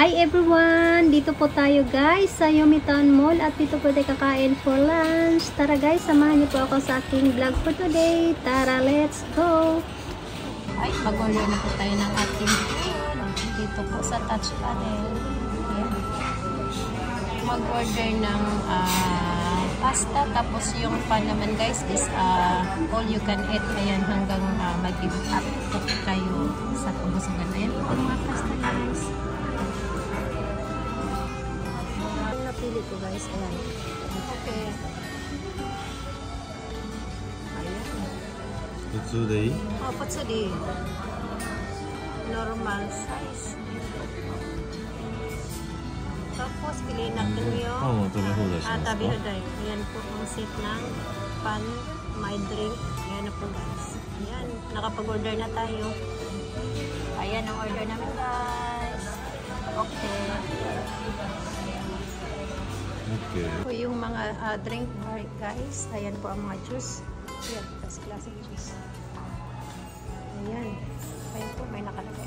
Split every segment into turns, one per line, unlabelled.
Hi everyone! Dito po tayo guys sa Yumitan Mall at dito po tayo kakain for lunch. Tara guys, samahan niyo po ako sa aking vlog for today. Tara, let's go! Ay, mag-order na po tayo ng ating dito po sa touch panel. Ayan. Mag-order ng pasta, tapos yung pan naman guys is all you can eat. Ayan, hanggang mag-give up po kayo sa kabusugan. Ayan po mga pasta guys. Napili ko guys, ayan. Okay. Ayan.
Putsudei?
Oh, putsudei. Normal size. Tapos, piliin natin yung tabi haday. Ayan po ang set ng pan, my drink. Ayan na po guys. Ayan, nakapag-order na tayo. Ayan ang order namin guys. Okay.
Okay.
Po yung mga drink guys. Ayan po ang mga juice. Ayan, first classic juice. Ayan. Ayan po, may nakalagay.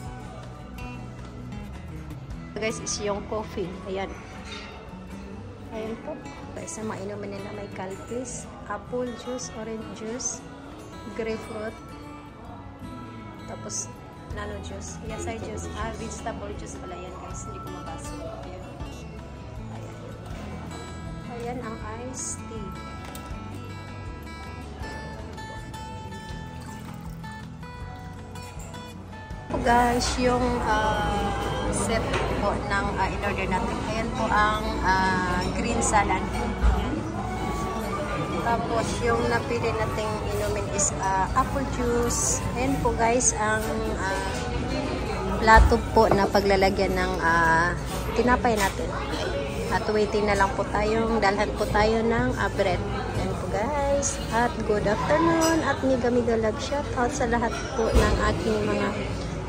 Guys, is yung coffee. Ayan. Ayan po. Guys, sa mga inumin nila may calpis, apple juice, orange juice, grapefruit, tapos nano juice, yasay juice, vegetable juice pala yan guys. Hindi ko mabasa. Ayan. Ayan. Ayan ang iced tea. Guys, yung set po ng in-order natin. Ayan po ang green salad. Ayan. Tapos yung napili nating inumin is apple juice. Ayan po guys ang plato po na paglalagyan ng tinapay natin. At waiting na lang po tayong dalhan po tayo ng bread. Ayan po guys. At good afternoon at miga love shout out sa lahat po ng aking mga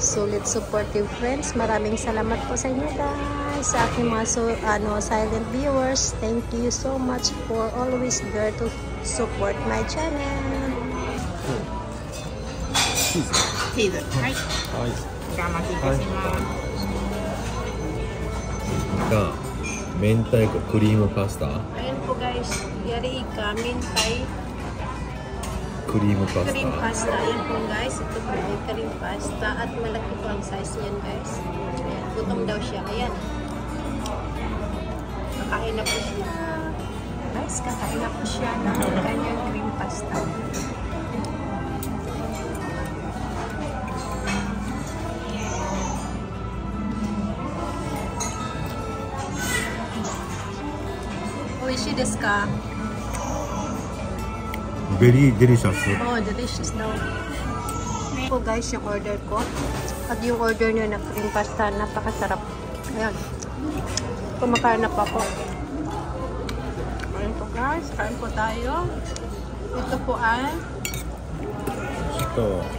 solid supportive friends. Maraming salamat po sa inyo guys, sa aking mga silent viewers. Thank you so much for always there to support my channel.
Cheese. Hi.
Hi.
じゃあお待ちいたします。
が明太子クリームパスタ
Ayan po guys, yari ika, mintay,
クリームパス
cream
タ
pasta. Ayan po guys, ito po ay cream pasta at malaki po ang size niyan guys. Ayan, gutom daw siya. Ayan. Kakain na po siya. Guys, kakain na po siya ng kanyang cream pasta. Oishi desu ka?
ベリーデリシャス
Oh, delicious daw. Po guys, yung order ko. At yung order niyo na cream pasta, napakasarap. Ayan. Kumakain na pa po. Ayan po guys, kain po tayo. Ito po ay
と
こ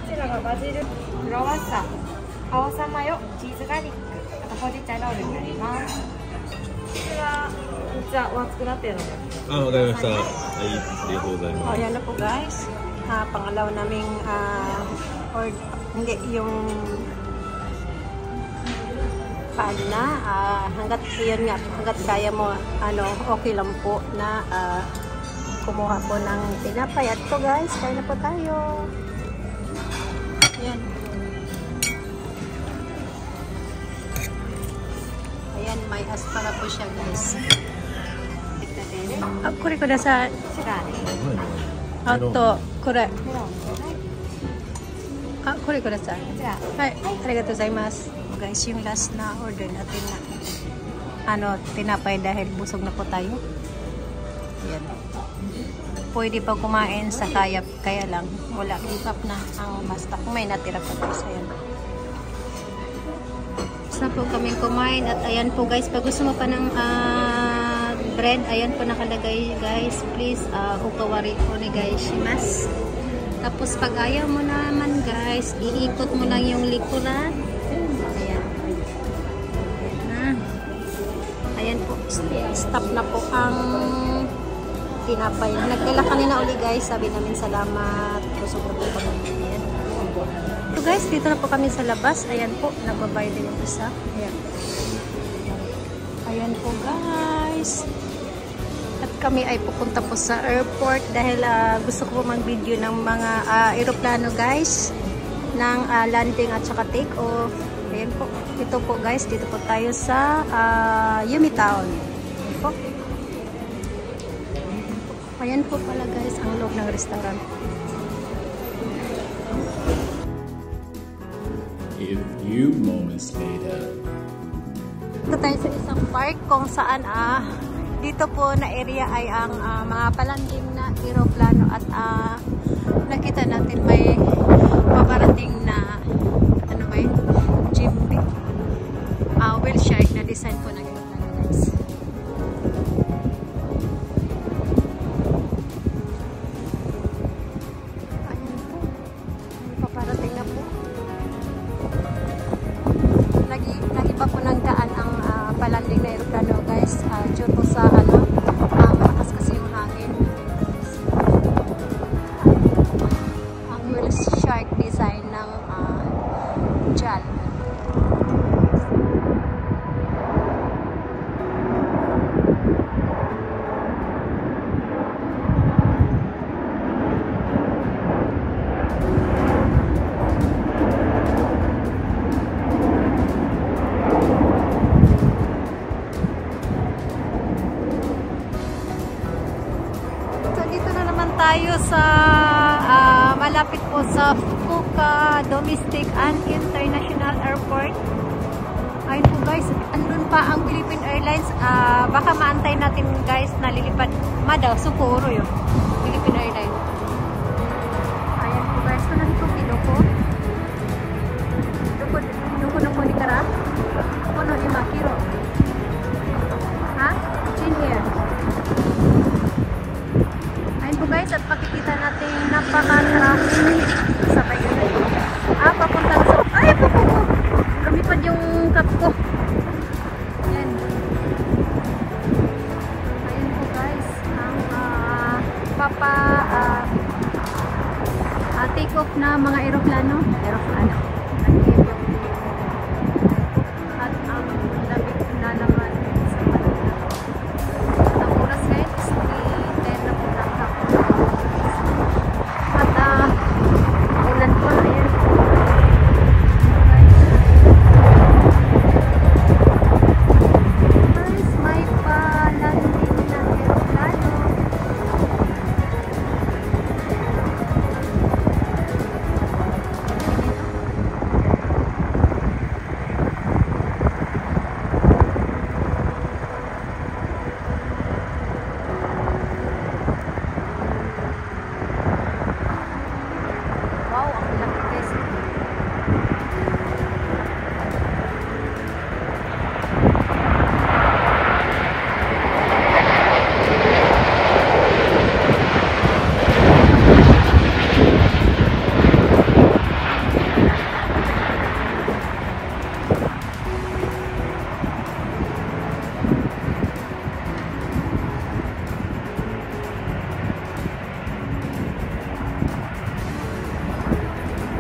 ちらがバジルクロワッサン、青さマヨ、チーズガーリック、あとほうじ茶ロールになります。こちらめっちゃお熱くなってるので。
あ、わかりました。はい、ありがとうございます。
ayan na po guys. Pangalaw naming or hindi yung pan na hanggat yun nga, hanggat kaya mo okay lang po na kumuha po ng tinapay. At po guys, kain na po tayo. Ayan. Ayan, may aspara po siya guys. Kore kudasai.
こちらね。
あと、これ。これください。
こちら。
はい、ありがとうございます。Guys, yung last na order natin na tinapay dahil busog na po tayo. Ayan. Pwede pa kumain sa kaya lang wala, give up na ang basta kung may natira pa guys. Ayan. Basta po kaming kumain at ayan po guys, pag gusto mo pa ng bread, ayan po nakalagay guys, please ukawari onegaishimasu. Tapos pag ayaw mo naman guys, iikot mo lang yung likuran. Ayan. Ayan po, stop na po ang tinapay. Nagdala kanina uli guys, sabi namin salamat. Busog na po kami. po guys, dito na po kami sa labas. Ayan po, nagbabayad din yung isa. Ayan. Ayan po guys. At kami ay pupunta po sa airport dahil gusto ko po mag-video ng mga aeroplano guys. Ng landing at saka take off. Ayan po. Ito po guys, dito po tayo sa Yumi Town. Ayan po. Ayan po pala guys ang loob ng restaurant.
A few moments later.
Dito tayo sa isang park kung saan dito po na area ay ang mga palanding na aeroplano at nakita natin may paparating na ano ba yun? Jimby. Whale shark na design po ng aeroplano guys. Ayan po. May paparating na po. Nagiba po ng daan ang palanding na aeroplano guys due to sa malakas kasi yung hangin. Ang whale shark design ng JAL. Tayo sa malapit po sa Fukuoka Domestic and International Airport. Ayun po guys, andun pa ang Philippine Airlines. Baka maantay natin guys na lilipad. Madaw, siguro yun. Philippine Airlines. Ayan po guys, kanan po Kinoko. Kinoko na po ni Kara. Kono ni Makiro. Ha? In here. Guys, at makikita natin napaka-traffic. Sabay yun. Papuntang sa... Ay, lumipad yung cup ko. Ayan. Ayan po guys. Ang take off na mga aeroplano. At ang labig na naman sa kanila. Ang oras guys, 3:10 na po na. Ulan po, ayan. Guys, may palanding na aeroplano.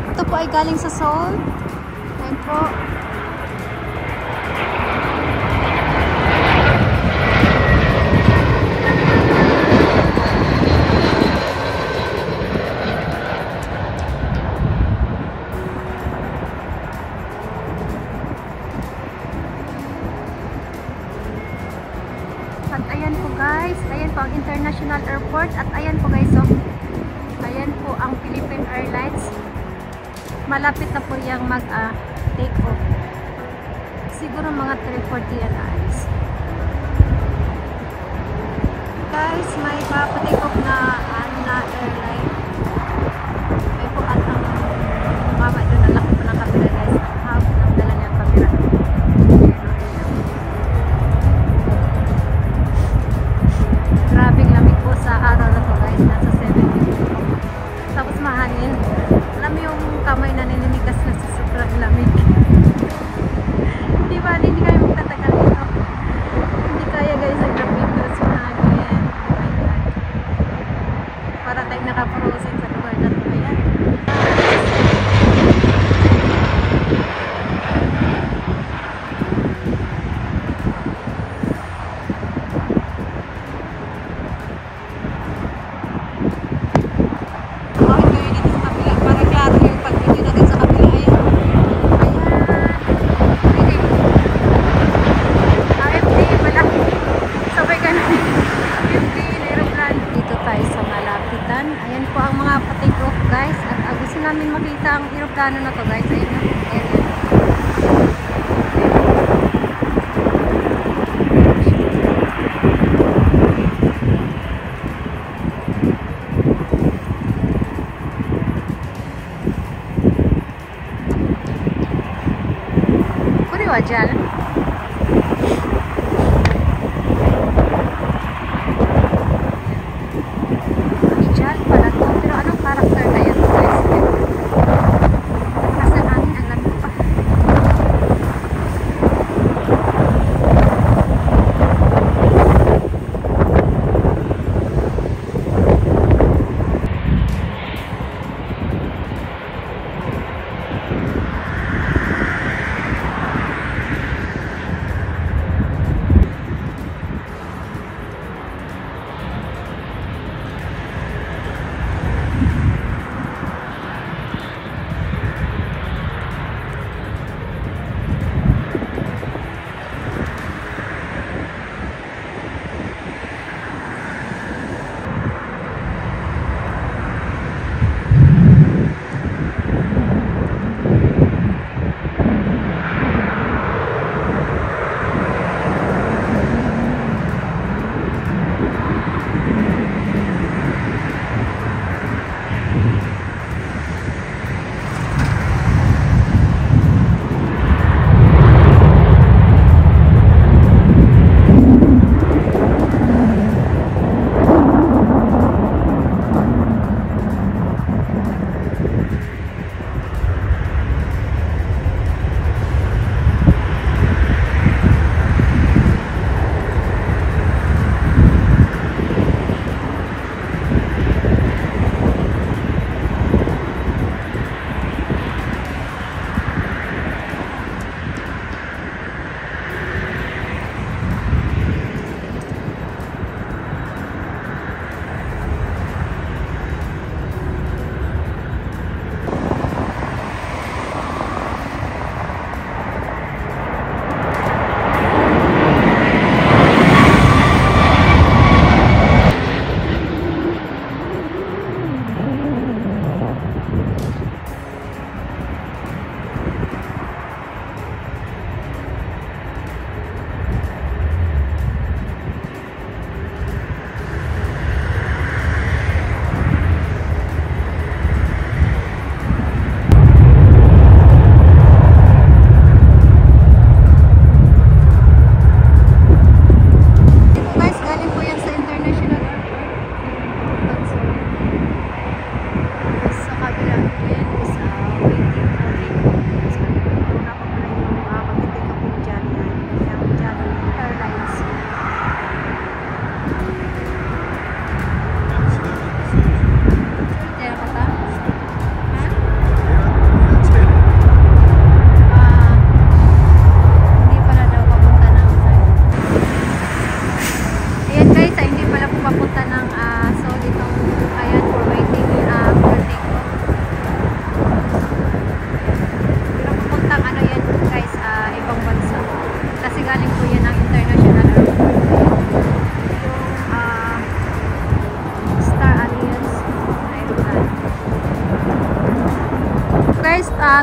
Ito po ay galing sa Seoul. Ayan po. At ayan po guys. Ayan po ang International Airport. At ayan po guys. Ayan po ang Philippine Airlines. Malapit na po yung mag-take off. Siguro mga 3:40 yan alis. Guys, may pa-take off na airline. May po at ang mama doon na laki po ng camera guys. Half ng dala niya camera. Grabing lamig po sa araw na po guys. Nasa 70. Tapos mahangin. Alam mo yung kamay na nininigas na sa sobrang lamig. Diba? Hindi kayo magtatagal dito. Hindi kaya guys ang grabe. Tapos mahangin. Oh my God. eroplano na to guys. Ayun na. Ayan. Kuriwa dyan.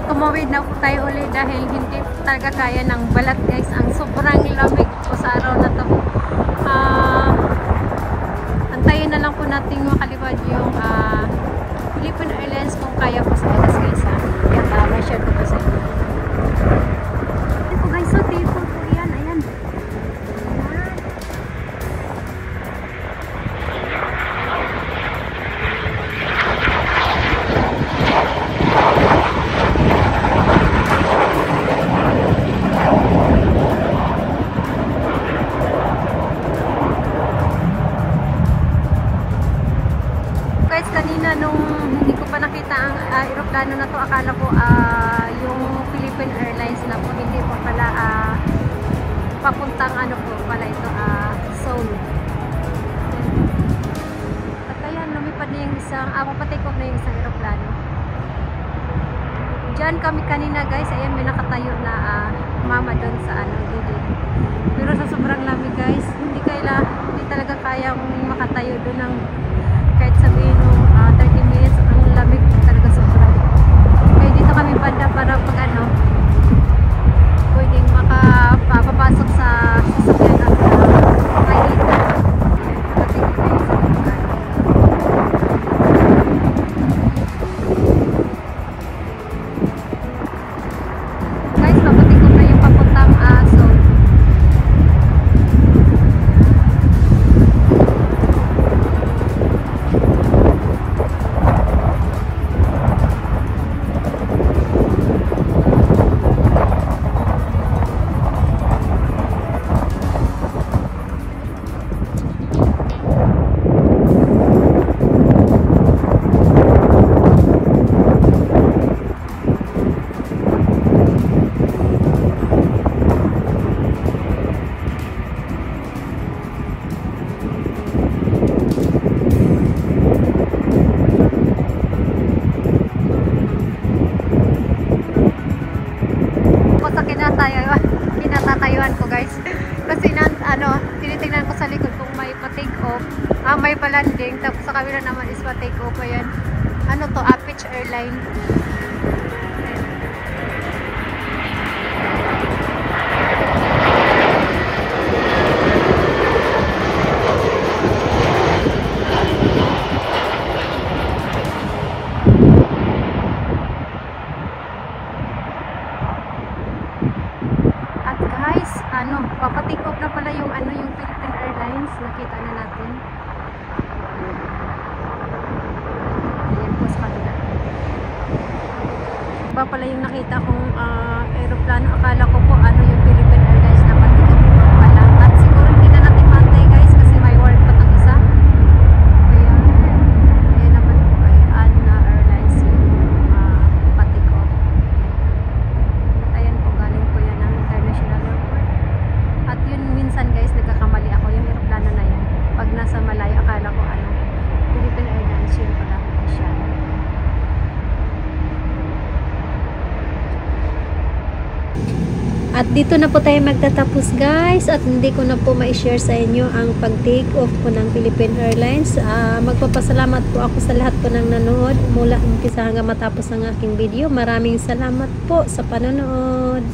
Tumawid na po tayo ulit dahil hindi talaga kaya ng balat guys. Ang sobrang lamig po sa araw na to. Antayin na lang po natin makaliwad yung Philippine Airlines kung kaya po sa atas guys. Yan, may share ko po sa inyo. Ito guys, so tipo po yan. Ayan. Nung hindi ko pa nakita ang aeroplano na to, akala ko yung Philippine Airlines na po, hindi po pala papuntang ano po pala ito, Seoul. At ayan, lumipad na yung isang, papatikop na yung isang aeroplano. Diyan kami kanina guys, ayan may nakatayo na mama doon sa gilid. Pero sa sobrang lamig guys, hindi talaga kayang makatayo doon ng kahit sabihin nung 30 minutes, ang lamig talaga sobra. Kaya dito kami likod kung may pa-take off. May pa-landing. Tapos sa kabila naman is pa-take off. Ayan. Ano to? Pitch Airline. At guys, papatik off na pala yung yung Philippine Airlines. Nakita na natin. Ayan po sa kanila. Iba pala yung nakita kong aeroplano. Akala ko po yung Philippine Airlines na patik off na pala. At siguro hindi na natin mantay guys kasi may work pa tong isa. Ayan. Ayan naman po ay ANA Airlines yung patik off. At ayan po, galing po yan ng International Airport. At yun minsan guys, nagkakamali ako yung aeroplano na yan. Pag nasa malayo, akala ko Philippine Airlines yun pala siya. At dito na po tayo magtatapos guys, at hindi ko na po ma-share sa inyo ang pag-take off po ng Philippine Airlines. Magpapasalamat po ako sa lahat po ng nanood mula umpisa hanggang matapos ng aking video. Maraming salamat po sa panonood.